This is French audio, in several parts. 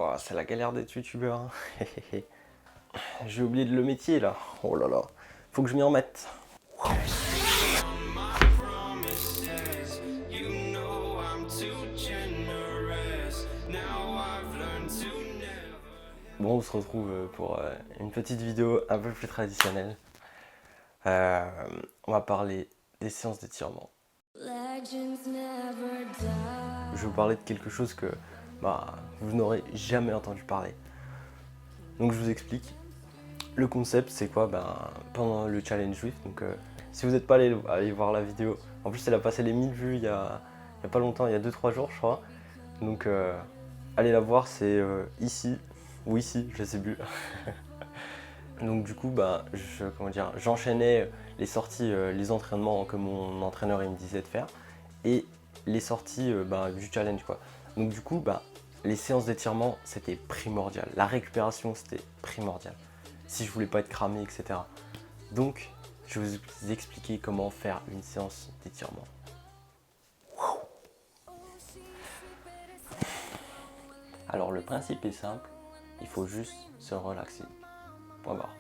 Oh, c'est la galère d'être youtubeur. Hein. J'ai oublié de le métier là. Oh là là. Faut que je m'y remette. Bon, on se retrouve pour une petite vidéo un peu plus traditionnelle. On va parler des séances d'étirement. Je vais vous parler de quelque chose que vous n'aurez jamais entendu parler. Donc je vous explique. Le concept c'est quoi? Pendant le challenge Rift, donc si vous n'êtes pas allé voir la vidéo, en plus elle a passé les 1000 vues il y a pas longtemps, il y a 2-3 jours je crois. Donc allez la voir, c'est ici, ou ici, je sais plus. Donc du coup j'enchaînais les sorties, les entraînements que mon entraîneur il me disait de faire, et les sorties du challenge quoi. Donc du coup les séances d'étirement c'était primordial, la récupération c'était primordial, si je voulais pas être cramé, etc. Donc je vais vous expliquer comment faire une séance d'étirement. Alors le principe est simple, il faut juste se relaxer. Point barre.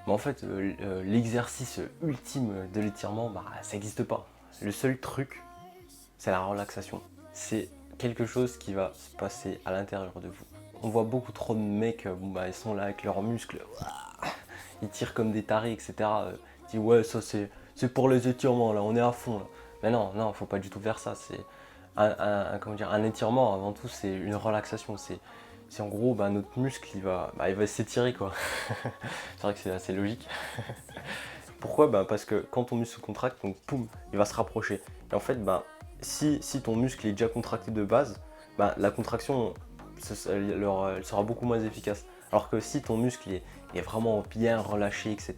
Mais en fait, l'exercice ultime de l'étirement, ça n'existe pas. Le seul truc, c'est la relaxation. C'est quelque chose qui va se passer à l'intérieur de vous. On voit beaucoup trop de mecs, ils sont là avec leurs muscles, ils tirent comme des tarés, etc. Ils disent ouais, ça c'est pour les étirements, là, on est à fond. Là. Mais non, faut pas du tout faire ça. C'est un étirement, avant tout, c'est une relaxation. C'est en gros notre muscle il va s'étirer quoi. C'est vrai que c'est assez logique. Pourquoi? Parce que quand ton muscle se contracte, donc poum, il va se rapprocher. Et en fait si ton muscle est déjà contracté de base, la contraction elle sera beaucoup moins efficace. Alors que si ton muscle est vraiment bien relâché, etc.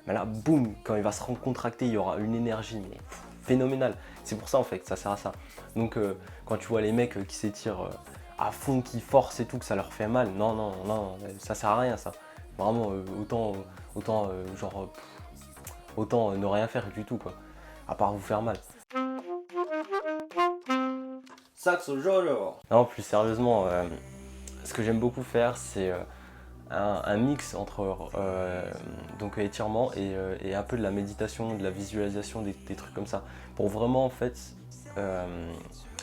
Là boum, quand il va se recontracter, il y aura une énergie phénoménale. C'est pour ça en fait que ça sert à ça. Donc quand tu vois les mecs qui s'étirent à fond, qui forcent et tout, que ça leur fait mal, non, ça sert à rien ça. Vraiment autant ne rien faire du tout quoi, à part vous faire mal. Saxo Jolo. Non, plus sérieusement, ce que j'aime beaucoup faire, c'est un mix entre étirement et un peu de la méditation, de la visualisation, des trucs comme ça, pour vraiment en fait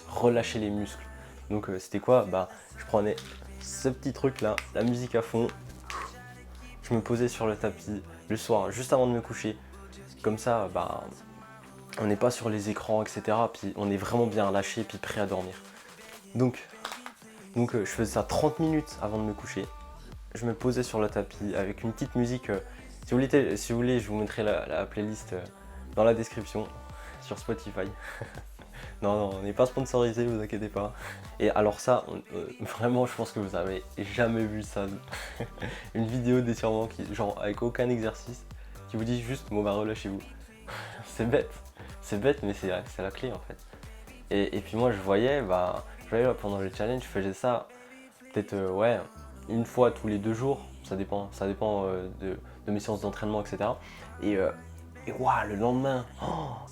relâcher les muscles. Donc c'était quoi? Je prenais ce petit truc là, la musique à fond, je me posais sur le tapis le soir, juste avant de me coucher. Comme ça, on n'est pas sur les écrans, etc. Puis on est vraiment bien relâché, puis prêt à dormir. Donc je faisais ça 30 minutes avant de me coucher. Je me posais sur le tapis avec une petite musique. Si vous voulez, je vous mettrai la playlist dans la description sur Spotify. Non, on n'est pas sponsorisé, vous inquiétez pas. Et alors ça, vraiment, je pense que vous avez jamais vu ça. Une vidéo d'étirement genre avec aucun exercice, qui vous dit juste, relâchez-vous. C'est bête, mais c'est la clé en fait. Et puis moi, je voyais pendant le challenge, je faisais ça peut-être une fois tous les 2 jours. Ça dépend de mes séances d'entraînement, etc. Et le lendemain,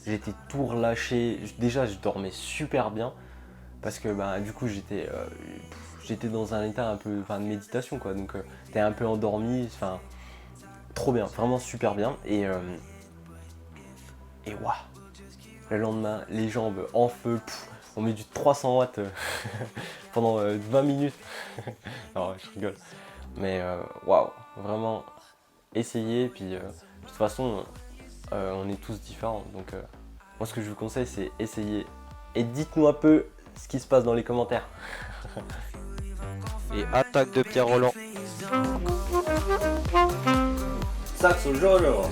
j'étais tout relâché. Déjà, je dormais super bien parce que du coup, j'étais dans un état un peu de méditation quoi. Donc, t'es un peu endormi. Enfin, trop bien, vraiment super bien. Et le lendemain, les jambes en feu. On met du 300 watts pendant 20 minutes. Non, je rigole. Mais waouh, vraiment, essayez. Puis de toute façon, on est tous différents. Donc moi, ce que je vous conseille, c'est essayer. Et dites-nous un peu ce qui se passe dans les commentaires. Et attaque de Pierre Roland. Saxo Jolo.